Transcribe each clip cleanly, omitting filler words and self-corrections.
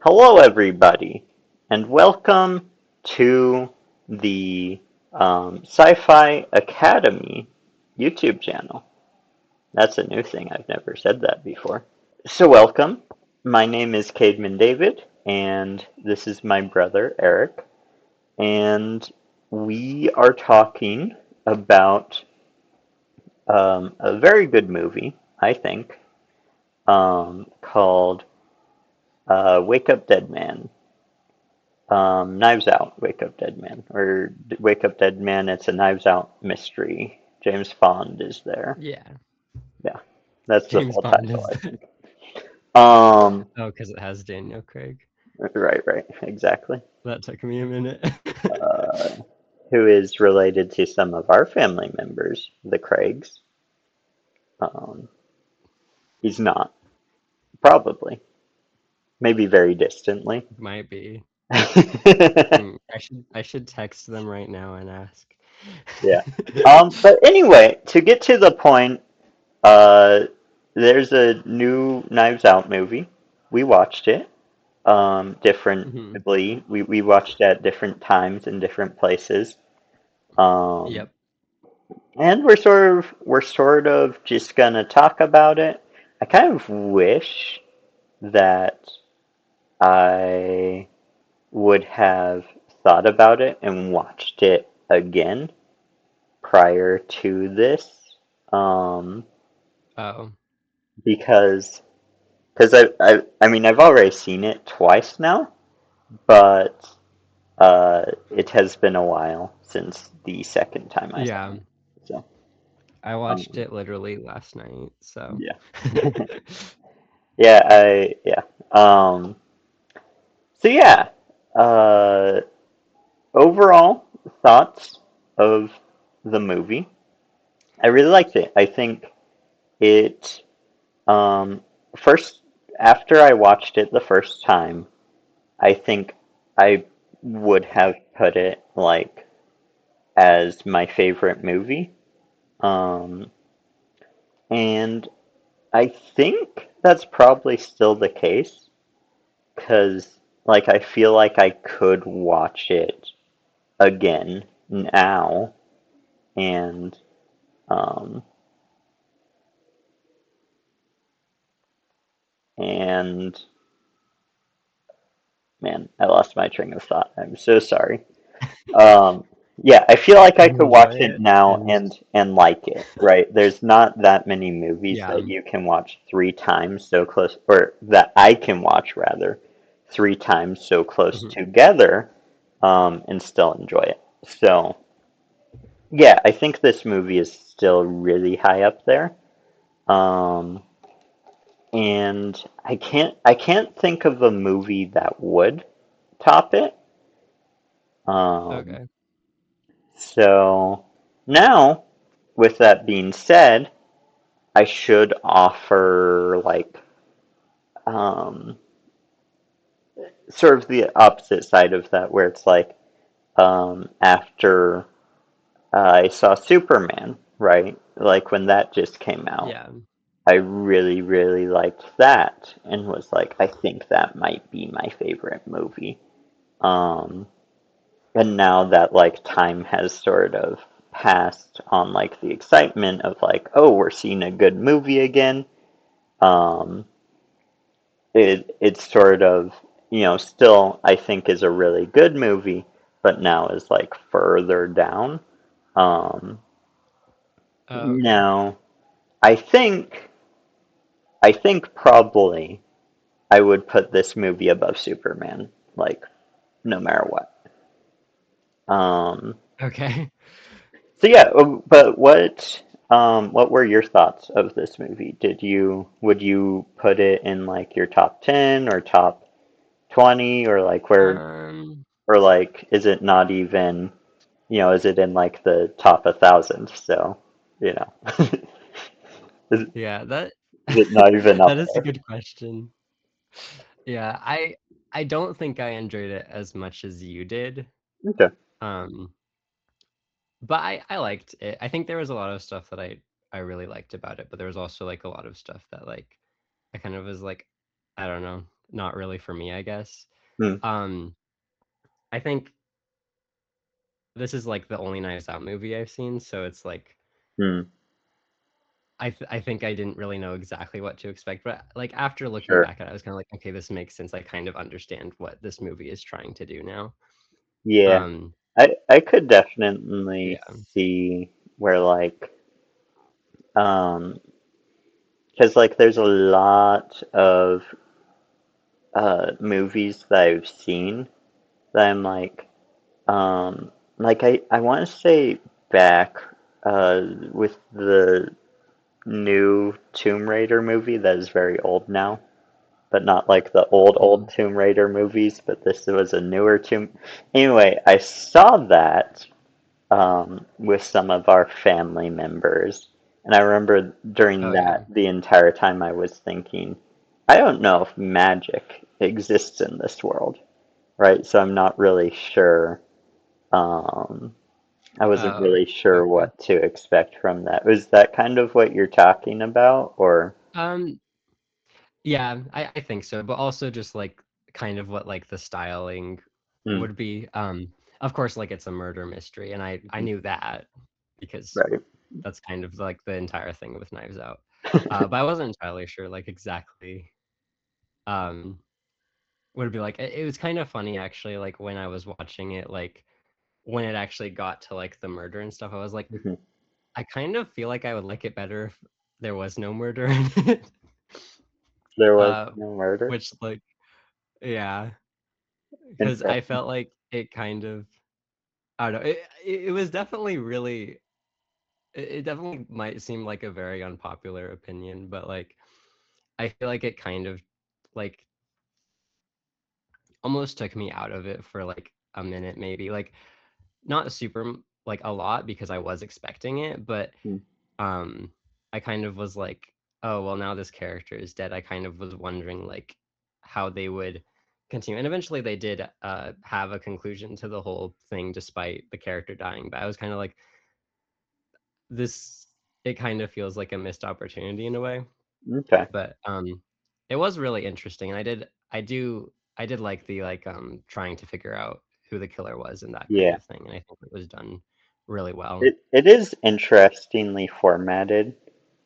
Hello, everybody, and welcome to the Sci-Fi Academy YouTube channel. That's a new thing. I've never said that before. So, welcome. My name is Caedmon David, and this is my brother Eric, and we are talking about a very good movie, I think, called Wake Up Dead Man. Knives Out, Wake Up Dead Man, or Wake Up Dead Man. It's a Knives Out mystery. James Bond is there. Yeah, Yeah, that's the James full Bond title, is. I think. Um, Oh, because it has Daniel Craig. right, exactly. That took me a minute. Uh, who is related to some of our family members, the Craigs? Um, he's not, probably, maybe very distantly. Might be. I should text them right now and ask. Yeah. But anyway, to get to the point, uh, there's a new Knives Out movie. We watched it Mhm. differently. We watched at different times in different places. Um, Yep. and we're sort of just gonna talk about it. I kind of wish that I would have thought about it and watched it again prior to this. Um, Oh, because I mean I've already seen it twice now, but it has been a while since the second time I saw yeah. it. So I watched um, it literally last night, so. yeah, yeah. Um, so yeah, uh, overall thoughts of the movie. I really liked it. I think it um, first after I watched it the first time, I think I would have put it like as my favorite movie. Um, and I think that's probably still the case because like I feel like I could watch it again now and um and man, I lost my train of thought. I'm so sorry. Um, yeah, I feel like I could Enjoy watch it it now and and like it, right? There's not that many movies yeah. that you can watch three times so close, or that I can watch rather, three times so close Mhm. together, and still enjoy it. So, yeah, I think this movie is still really high up there. Um, and I can't think of a movie that would top it. Um, Okay. so now, with that being said, I should offer like um, sort of the opposite side of that, where it's like after I saw Superman, right? Like when that just came out, Yeah. I really, really liked that and was like, I think that might be my favorite movie. Um, and now that like time has sort of passed on like the excitement of like, oh, we're seeing a good movie again. Um, it's sort of still I think is a really good movie, but now is like further down. Um, Oh, okay. now I think I think probably I would put this movie above Superman, like no matter what. Um, Okay. so yeah, but what were your thoughts of this movie? Would you put it in like your top 10 or top 20 or like where Um. or like is it not even, is it in like the top 1,000? So, you know, is, Yeah. That. is it not even That up is a there? good question. Yeah. I don't think I enjoyed it as much as you did. Okay. Um. But I liked it. I think there was a lot of stuff that I really liked about it, but there was also like a lot of stuff that like I kind of was like, I don't know. not really for me, I guess. Hmm. Um, I think this is like the only Knives Out movie I've seen, so it's like Hmm. I think I didn't really know exactly what to expect, but like after looking Sure. back at it, I was kind of like, okay, this makes sense. I kind of understand what this movie is trying to do now. Yeah. Um, I could definitely yeah. see where like um because like there's a lot of movies that I've seen that I'm like I want to say back with the new Tomb Raider movie that is very old now, but not like the old Mhm. Tomb Raider movies, but this was a newer Tomb. Anyway, I saw that with some of our family members, and I remember during Oh yeah. that the entire time I was thinking, I don't know if magic exists in this world, right? So I'm not really sure. Um, I wasn't Oh, really sure okay. what to expect from that. Was that kind of what you're talking about, or? Um, yeah, I think so, but also just like kind of what like the styling Mm, would be. Of course, like it's a murder mystery, and I mhm, knew that because right. that's kind of like the entire thing with Knives Out. But I wasn't entirely sure like exactly um what it'd be like. It was kind of funny actually, like when I was watching it, like when it actually got to like the murder and stuff, I was like, Mhm. I kind of feel like I would like it better if there was no murder in it. There was Uh, no murder. which like yeah, because I Interesting. felt like it kind of I don't know. It was definitely really it definitely might seem like a very unpopular opinion, but like I feel like it kind of like almost took me out of it for like a minute maybe. Like not super like a lot because I was expecting it, but Mm, um I kind of was like, oh well now this character is dead. I kind of was wondering like how they would continue. And eventually they did have a conclusion to the whole thing despite the character dying. But I was kind of like this it kind of feels like a missed opportunity in a way. okay. But it was really interesting. And I did like the like trying to figure out who the killer was and that kind Yeah. of thing. And I think it was done really well. It is interestingly formatted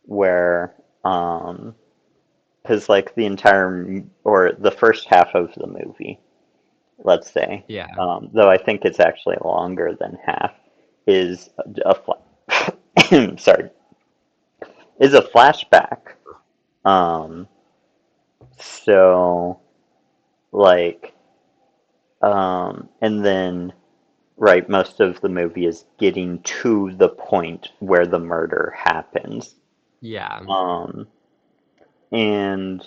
where because like the or the first half of the movie, let's say, Yeah. though I think it's actually longer than half, is sorry, is a flashback. Um, so like and then right, most of the movie is getting to the point where the murder happens. Yeah. Um, and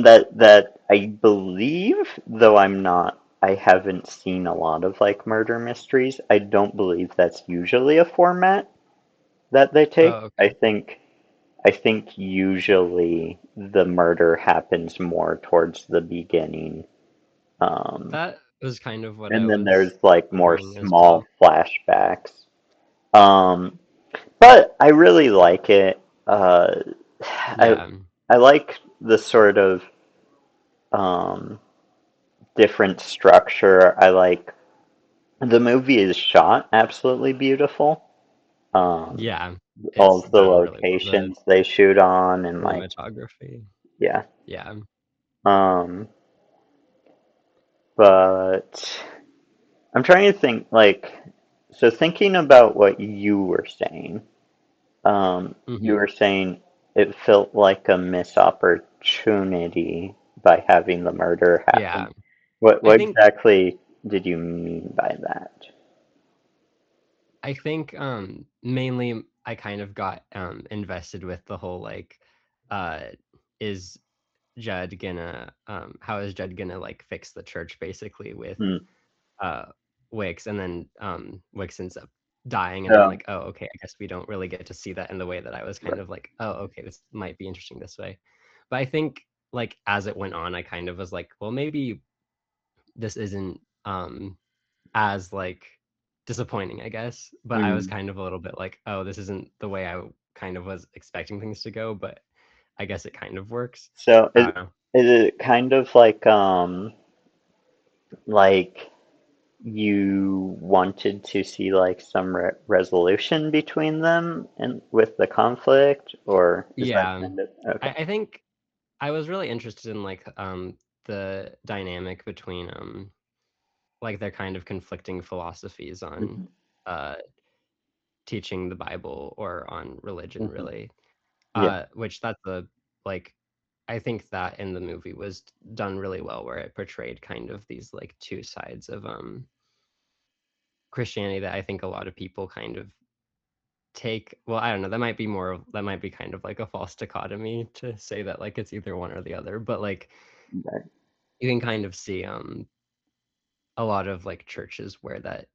that I believe, though I haven't seen a lot of like murder mysteries. I don't believe that's usually a format that they take. Oh, okay. I think usually the murder happens more towards the beginning, um, That was kind of what I and then was there's like more wondering as small well. flashbacks. Um, but I really like it. I Yeah. I like the sort of um, different structure. I like the movie is shot absolutely beautiful. Um, Yeah. all It's of the done really well. The locations they shoot on and like cinematography. yeah. Yeah. Um, but I'm trying to think like so thinking about what you were saying. You Hmm. were saying it felt like a missed opportunity by having the murder happen. Yeah. I What think exactly did you mean by that? I think mainly I kind of got invested with the whole like uh is Judd gonna how is Judd gonna like fix the church basically with Hmm. uh Wix, and then Wix ends up dying, and I'm Oh, like, oh okay, I guess we don't really get to see that in the way that I was kind right. of like, oh okay, this might be interesting this way. But I think like as it went on, I kind of was like, well maybe this isn't as like disappointing, I guess. But I was Mm. kind of a little bit like, oh, this isn't the way I kind of was expecting things to go, but I guess it kind of works. So I don't know. is it kind of like you wanted to see like some resolution between them and with the conflict, or is that Yeah. kind of I, okay? I think I was really interested in like the dynamic between like their kind of conflicting philosophies on Hmm. uh teaching the Bible or on religion Hmm. really. Yeah, Which that's a like I think that in the movie was done really well where it portrayed kind of these like two sides of Christianity that I think a lot of people kind of take well, I don't know, that might be that might be kind of like a false dichotomy to say that like it's either one or the other, but like right. you can kind of see a lot of like churches where that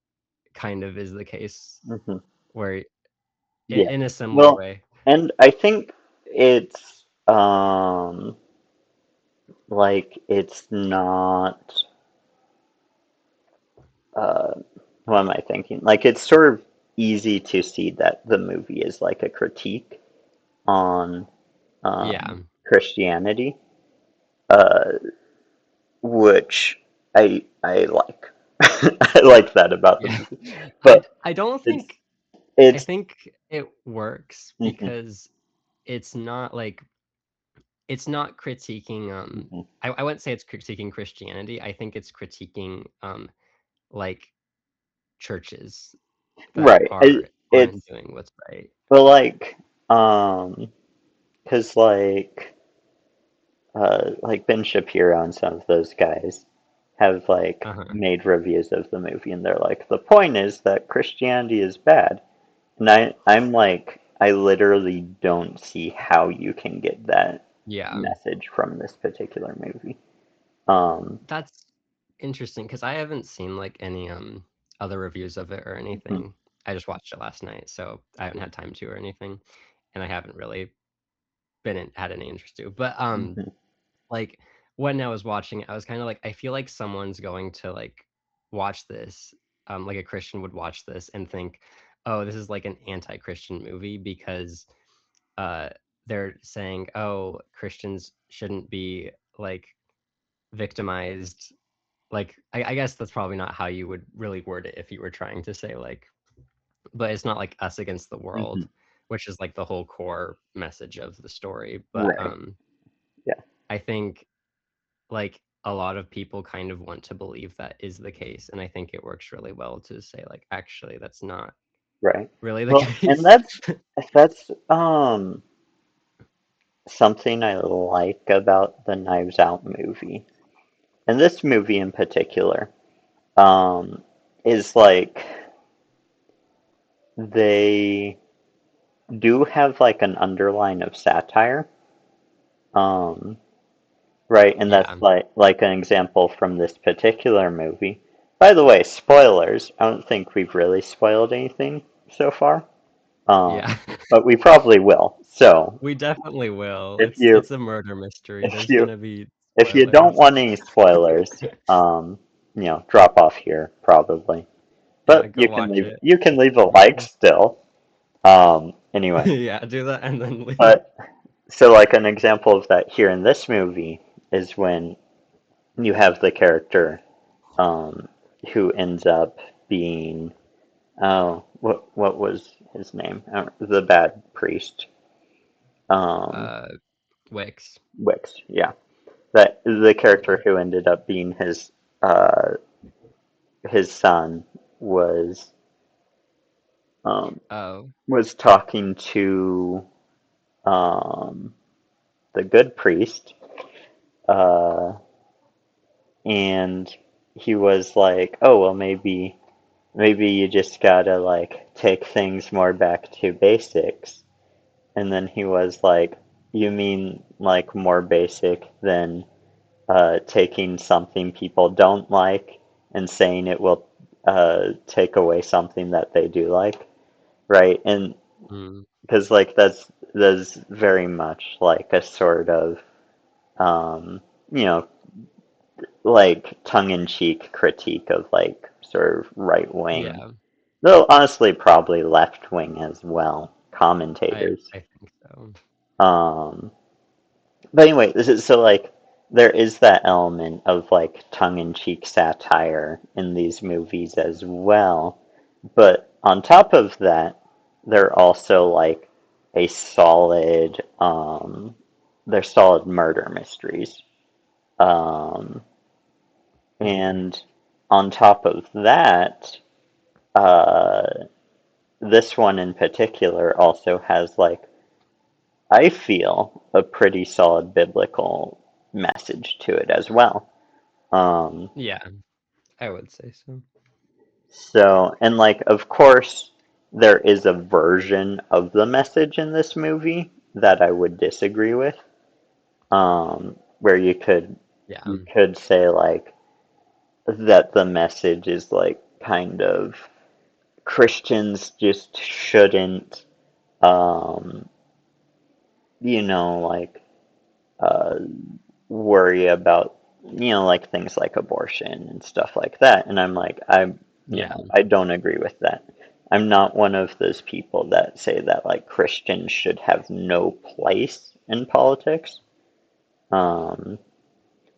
kind of is the case Hmm. where Yeah. in a similar Well, way. and I think it's like it's not uh what am I thinking? Like it's sort of easy to see that the movie is like a critique on Yeah. Christianity, uh, which I like. I like that about the Yeah. movie, I but I don't it's think I it's think it works mhm, because it's not like it's not critiquing mhm. I wouldn't say it's critiquing Christianity. I think it's critiquing like churches that Right. aren't It's doing what's right. but like because like Ben Shapiro and some of those guys have like Uh-huh. made reviews of the movie, and they're like, the point is that Christianity is bad. And I'm like, I literally don't see how you can get that Yeah. message from this particular movie. Um, That's interesting because I haven't seen like any other reviews of it or mhm, anything. I just watched it last night, so I haven't had time to or anything, and I haven't really had any interest to. But mhm, like when I was watching it, I was kind of like, I feel like someone's going to like watch this, like a Christian would watch this and think, oh, this is like an anti-Christian movie because uh they're saying, oh, Christians shouldn't be like victimized. Like I guess that's probably not how you would really word it if you were trying to say like, but it's not like us against the mhm. world, which is like the whole core message of the story. But Right. Yeah. I think like a lot of people kind of want to believe that is the case, and I think it works really well to say like actually that's not Right. really the Well, and case. that's something I like about the Knives Out movie, and this movie in particular, um, is like they do have like an underline of satire. Um, right, and that's Yeah. like an example from this particular movie. By the way, spoilers. I don't think we've really spoiled anything so far. Yeah. But we probably will. So We definitely will. if It's you a murder mystery. if There's you gonna be if you don't spoilers. want any spoilers, drop off here probably. Yeah, But go watch it. you can leave a You like can still. Anyway, yeah, do that and then leave. but so like an example of that here in this movie is when you have the character um, who ends up being what was his name? The bad priest. Um, Uh Wix. Wix, yeah. That the character who ended up being uh, his son was um, Oh. was talking to um, the good priest, uh, and he was like, "Oh well, maybe you just gotta like take things more back to basics." And then he was like, "You mean like more basic than taking something people don't like and saying it will take away something that they do like, right?" And Mm, because like that's very much like a sort of um, you know like tongue-in-cheek critique of like sort of right wing, yeah, though honestly probably left wing as well commentators. I think so. Um, but anyway, this is so like. there is that element of like tongue-in-cheek satire in these movies as well. But on top of that, they're also like a solid they're solid murder mysteries. Um Hmm. and on top of that, uh this one in particular also has like I feel a pretty solid biblical message to it as well. Um Yeah, I would say so. So, and like, of course, there is a version of the message in this movie that I would disagree with. Where Yeah, you could say like that the message is like kind of Christians just shouldn't, um, like uh, worry about like things like abortion and stuff like that. And I'm like, yeah, I don't agree with that. I'm not one of those people that say that like Christians should have no place in politics. Um,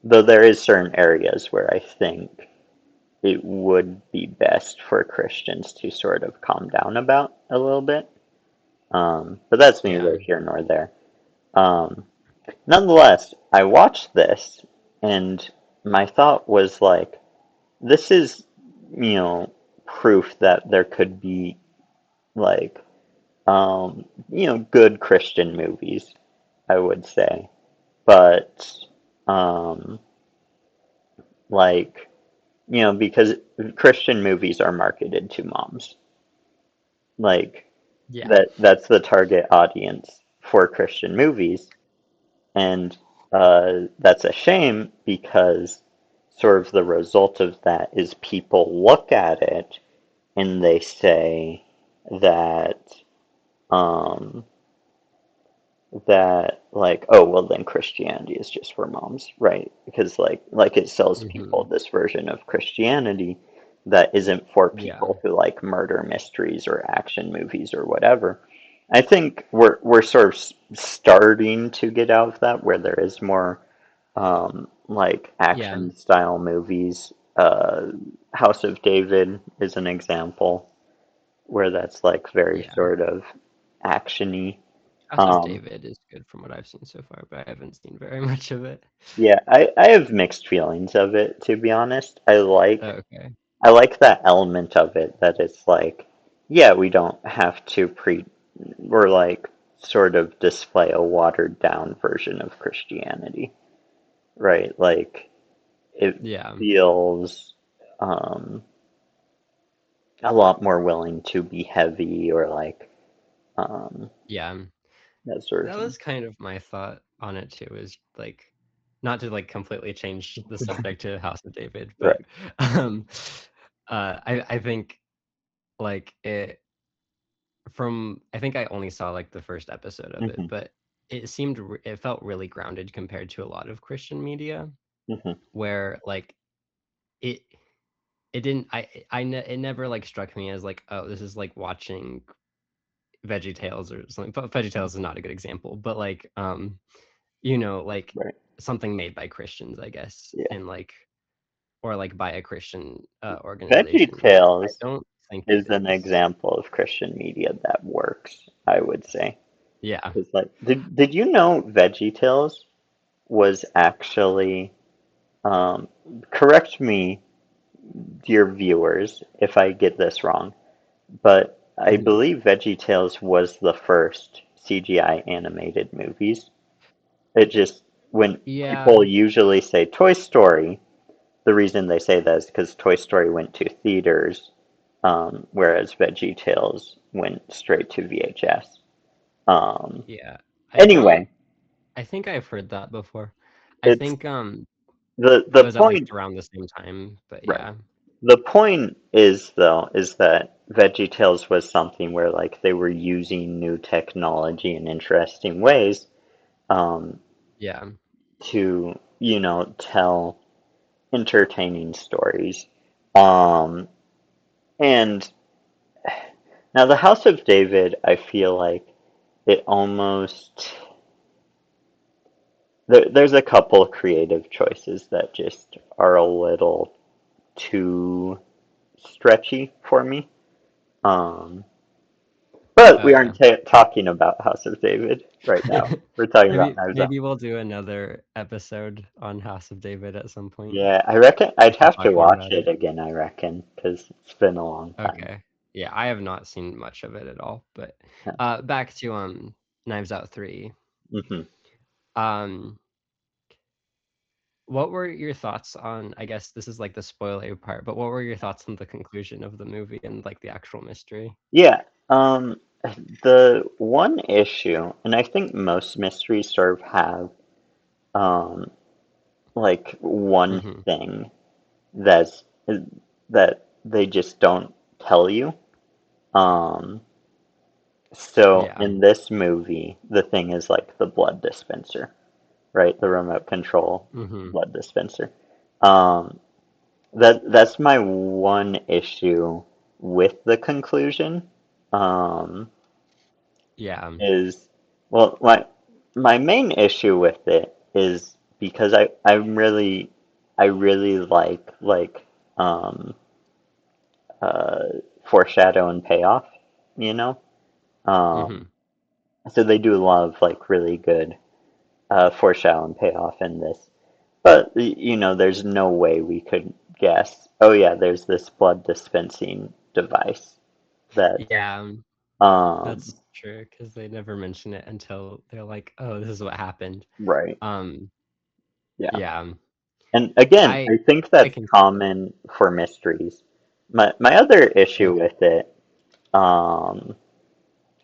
though there is certain areas where I think it would be best for Christians to sort of calm down about a little bit. But that's yeah, neither here nor there. Um, Nonetheless, I watched this and my thought was like, this is, you know, proof that there could be like, good Christian movies, I would say. But, um, like, because Christian movies are marketed to moms. Like, yeah, that's the target audience for Christian movies. And that's a shame because sort of the result of that is people look at it and they say that um, that like, oh well, then Christianity is just for moms, right? Because like it sells people hmm, this version of Christianity that isn't for yeah, people who like murder mysteries or action movies or whatever. I think we're sort of starting to get out of that where there is more like yeah, action style movies. House of David is an example where that's like very yeah. sort of actiony. House of Um, David is good from what I've seen so far, but I haven't seen very much of it. yeah, I have mixed feelings of it, to be honest. Okay. I like that element of it that it's like, yeah, we don't have to or like sort of display a watered down version of Christianity, right? Like it Yeah, feels um, a lot more willing to be heavy or like um, yeah. that sort of That thing. was kind of my thought on it too, is like not to like completely change the subject to House of David, but Right. um I think like it from I think I only saw like the first episode of it, Hmm. but it felt really grounded compared to a lot of Christian media Hmm. where like it it didn't it never like struck me as like, oh, this is like watching Veggie Tales or something. But Veggie Tales is not a good example, but like like Right. something made by Christians, I guess, Yeah. and like or like by a Christian Veggie organization, which I Tales don't think it is an is. example of Christian media that works, I would say. Yeah. 'Cause, like, did you know Veggie Tales was actually um, correct me, dear viewers, if I get this wrong, but I Mhm. believe Veggie Tales was the first CGI animated movies. It just when Yeah. people usually say Toy Story, the reason they say that is because Toy Story went to theaters, whereas Veggie Tales went straight to VHS. Um, Yeah. I don't anyway, I think I've heard that before. I it's think the it the was at least point, around the same time, but right? yeah. The point is though is that Veggie Tales was something where like they were using new technology in interesting ways um, Yeah. to tell entertaining stories. Um, and now the House of David, I feel like it almost there's a couple creative choices that just are a little too stretchy for me. Um, but Oh we yeah. aren't talking about House of David right now. We're talking about Knives Out. Maybe we'll do another episode on House of David at some point Yeah, I reckon I'd and have to talking watch about it it. again, I reckon, because it's been a long time. Okay. Yeah, I have not seen much of it at all, but Yeah. back to Knives Out 3. Hmm. Um what were your thoughts on, I guess this is like the spoiler part, but what were your thoughts on the conclusion of the movie and like the actual mystery? Yeah, the one issue, and I think most mysteries sort of have um, like one Mhm. thing that's that they just don't tell you. Um, so Yeah. in this movie, the thing is like the blood dispenser, right? The remote control Mhm. blood dispenser. Um, that's my one issue with the conclusion. Um, Yeah. is well, my main issue with it is because I really like um uh foreshadow and payoff, you know? Um Mhm. so they do a lot of like really good foreshadow and payoff in this. But you know, there's no way we could guess, oh yeah, there's this blood dispensing device that Yeah. um That's true because they never mention it until they're like, "Oh, this is what happened." right. Um, Yeah. yeah, And again, I I think I that's can see that. common for mysteries. My other issue Okay. with it um,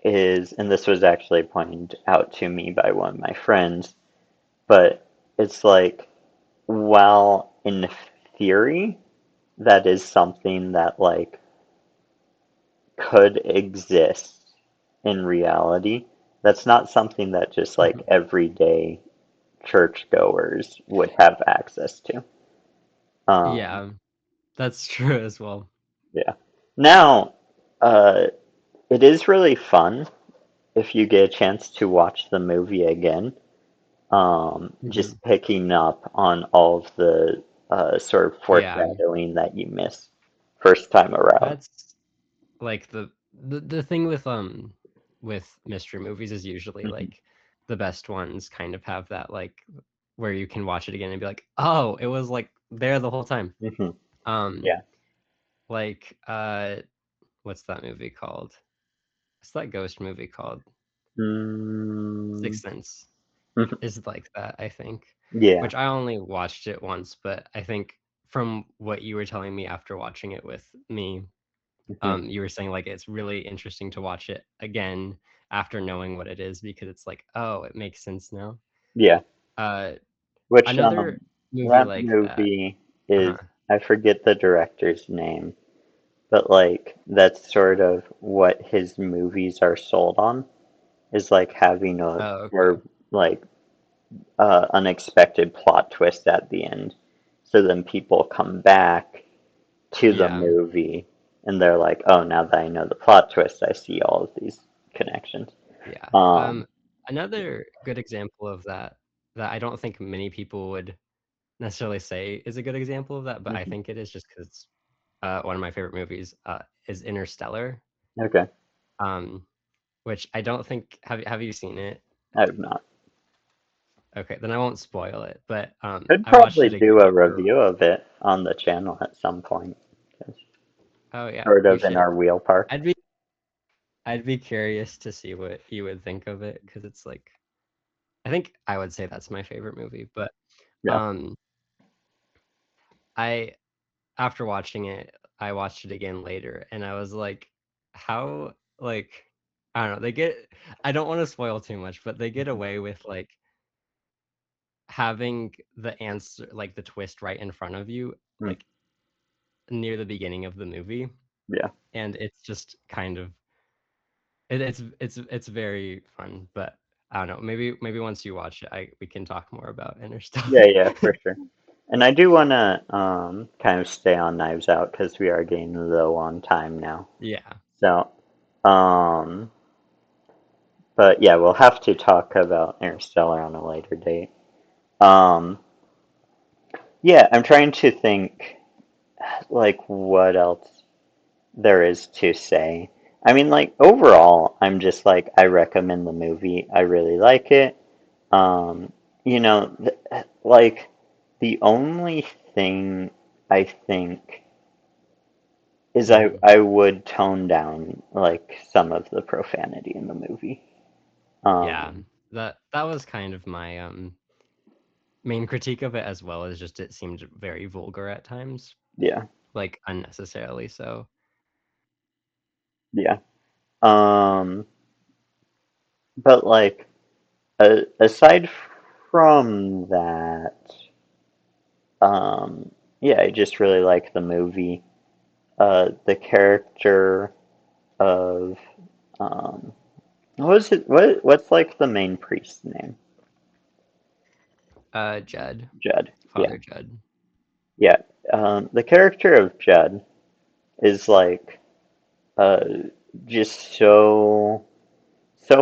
is, and this was actually pointed out to me by one of my friends, but it's like, while in theory that is something that like could exist in reality, that's not something that just like Mhm. everyday churchgoers would have access to. Um, Yeah, that's true as well. yeah. Now, uh, it is really fun if you get a chance to watch the movie again, Mhm. just picking up on all of the sort of Yeah, foreshadowing that you missed first time around. that's like the thing with mystery movies is usually Hmm. like the best ones kind of have that like where you can watch it again and be like, "Oh, it was like there the whole time." Hmm. Um, Yeah. like what's that movie called? What's that ghost movie called? Mm, Sixth Sense mhm. is like that, I think, Yeah. which I only watched it once, but I think from what you were telling me after watching it with me, Hmm. you were saying like it's really interesting to watch it again after knowing what it is because it's like, oh, it makes sense now. Yeah. Uh, Which another movie that like that. movie Uh-huh. is, I forget the director's name, but like that's sort of what his movies are sold on, is like having a Oh, okay. or like unexpected plot twist at the end. So then people come back to the Yeah, movie and they're like, oh, now that I know the plot twist, I see all of these connections. yeah. Um, Another good example of that that I don't think many people would necessarily say is a good example of that, but I mhm. think it is just because one of my favorite movies is Interstellar, Okay, um, which I don't think have you seen it? I have not. Okay, then I won't spoil it, but Could I watched probably it do again a after. review of it on the channel at some point. It's Oh yeah, sort you of in should. our wheel park. I'd be I'd be curious to see what you would think of it because it's like I think I would say that's my favorite movie, but Yeah. um I after watching it, I watched it again later and I was like, how like I don't know, I don't want to spoil too much, but they get Mhm. away with like having the answer like the twist right in front of you, Mm, like near the beginning of the movie. yeah. And it's just kind of it's very fun, but I don't know. Maybe once you watch it, I we can talk more about Yeah, Interstellar. yeah, for sure. And I do want to kind of stay on Knives Out because we are getting low on time now. Yeah. So, um, but yeah, we'll have to talk about Interstellar on a later date. Um, yeah, I'm trying to think like what else there is to say. I mean, like overall, I'm just like I recommend the movie. I really like it. Um, you know, like the only thing I think is Mhm. I would tone down like some of the profanity in the movie. Yeah, Um, that was kind of my main critique of it as well, is just it seemed very vulgar at times, yeah, like unnecessarily so. yeah. Um, but like aside from that, um, yeah, I just really like the movie. The character of um, what was it? What's like the main priest's name? Judd, Judd. Yeah, Father Judd. yeah. The character of Judd is like uh, just so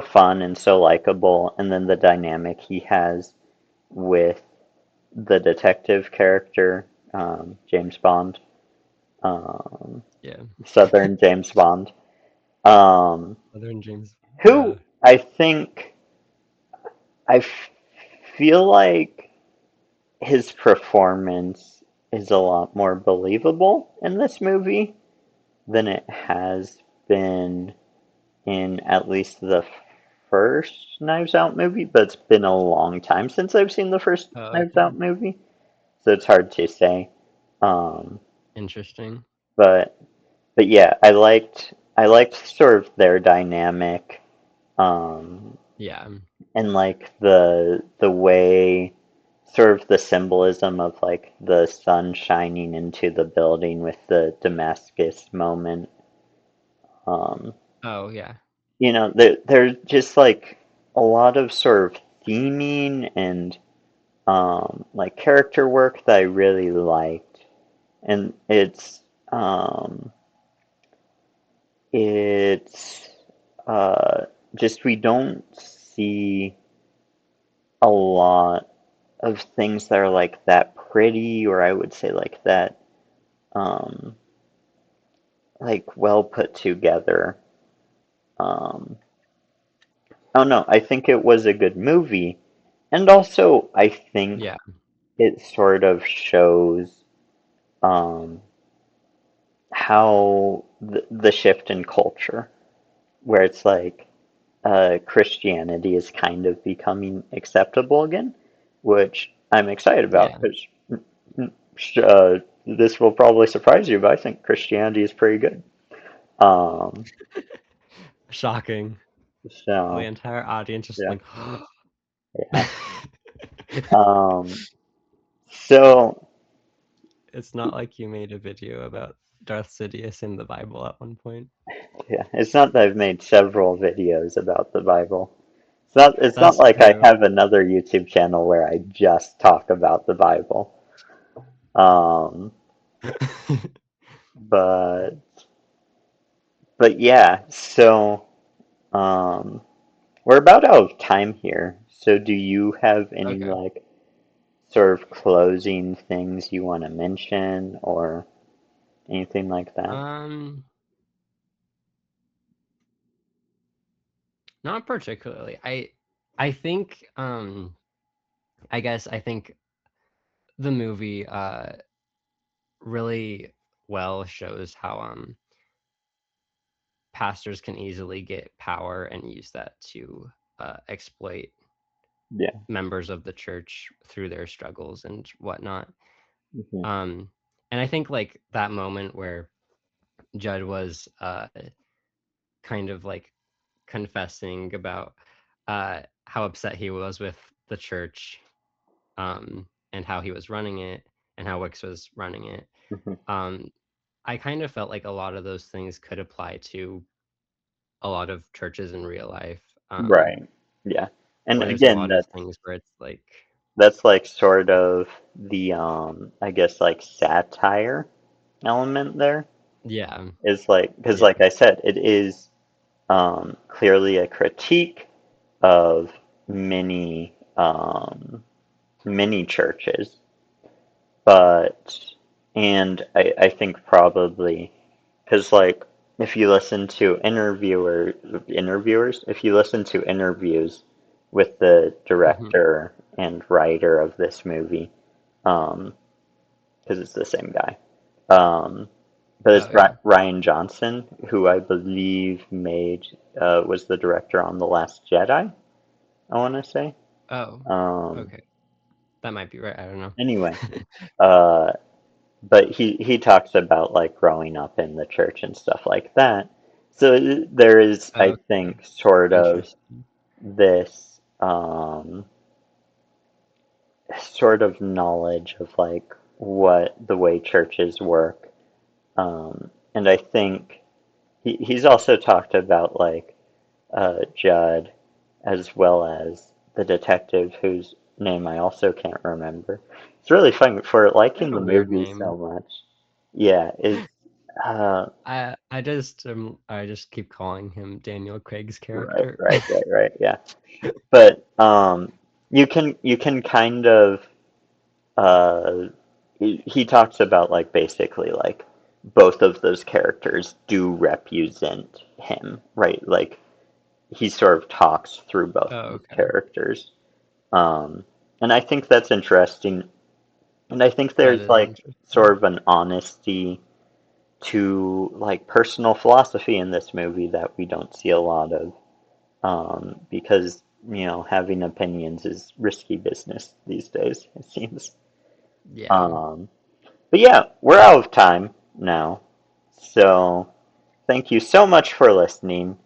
fun and so likable, and then the dynamic he has with the detective character, James Bond, um, Yeah. Southern James Bond, um, Father and James. who I think I feel like his performance is a lot more believable in this movie than it has been in at least the first Knives Out movie, but it's been a long time since I've seen the first Oh, Knives okay. Out movie, so it's hard to say. Um, Interesting. but yeah, I liked sort of their dynamic, um, Yeah. and like the way sort of the symbolism of like the sun shining into the building with the Damascus moment. Um, Oh, yeah. there's just like a lot of sort of theming and like character work that I really liked, and um, it's uh, just we don't see a lot of things that are like that pretty, or I would say like that, um, like well put together. Um, oh no, I think it was a good movie, and also I think Yeah. it sort of shows um, how the shift in culture, where it's like Christianity is kind of becoming acceptable again, which I'm excited about Yeah. because this will probably surprise you, but I think Christianity is pretty good. Um, Shocking. The so entire audience just yeah, like yeah. Um, so it's not like you made a video about Darth Sidious in the Bible at one point. yeah, it's not that I've made several videos about the Bible. It's not That's like I true. have another YouTube channel where I just talk about the Bible. Um, but yeah, so um, we're about out of time here. So do you have any Okay. like sort of closing things you want to mention or anything like that? Um, Not particularly. I think I guess I think the movie really well shows how pastors can easily get power and use that to exploit Yeah. members of the church through their struggles and whatnot. Hmm. Um, and I think like that moment where Judd was kind of like confessing about how upset he was with the church, and how he was running it and how Wix was running it. Hmm. Um, I kind of felt like a lot of those things could apply to a lot of churches in real life, Right. Yeah. And where there's a again, lot of things where it's like, that's like sort of the I guess like satire element there yeah, is like because yeah, like I said, it is clearly a critique of many many churches, but and I think probably because like if you listen to interviewers, if you listen to interviews with the Hmm. director and writer of this movie, um, because it's the same guy, um, but it's Oh yeah. Ryan Johnson, who I believe was the director on The Last Jedi, I want to say. Oh, Um, okay. That might be right. I don't know. anyway, uh, but he talks about like growing up in the church and stuff like that. So there is, I Okay. think, sort of Interesting. this sort of knowledge of like what the way churches work. And I think he's also talked about like Judd as well as the detective whose name I also can't remember. It's really fun for They liking have a the weird movie name. so much. Yeah, is uh, I just keep calling him Daniel Craig's right, character. right, right, right. Yeah, but you can kind of uh, he talks about like basically like both of those characters do represent him, right? Like he sort of talks through both Oh, those okay. characters. Um, and I think that's interesting. And I think That there's is like interesting. sort of an honesty to like personal philosophy in this movie that we don't see a lot of. Because, having opinions is risky business these days, it seems. Yeah. Um, but yeah, we're out of time now. So thank you so much for listening,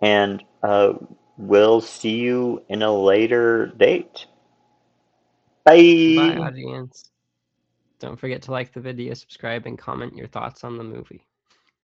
and we'll see you in a later date. Goodbye, Bye. audience. Don't forget to like the video, subscribe, and comment your thoughts on the movie.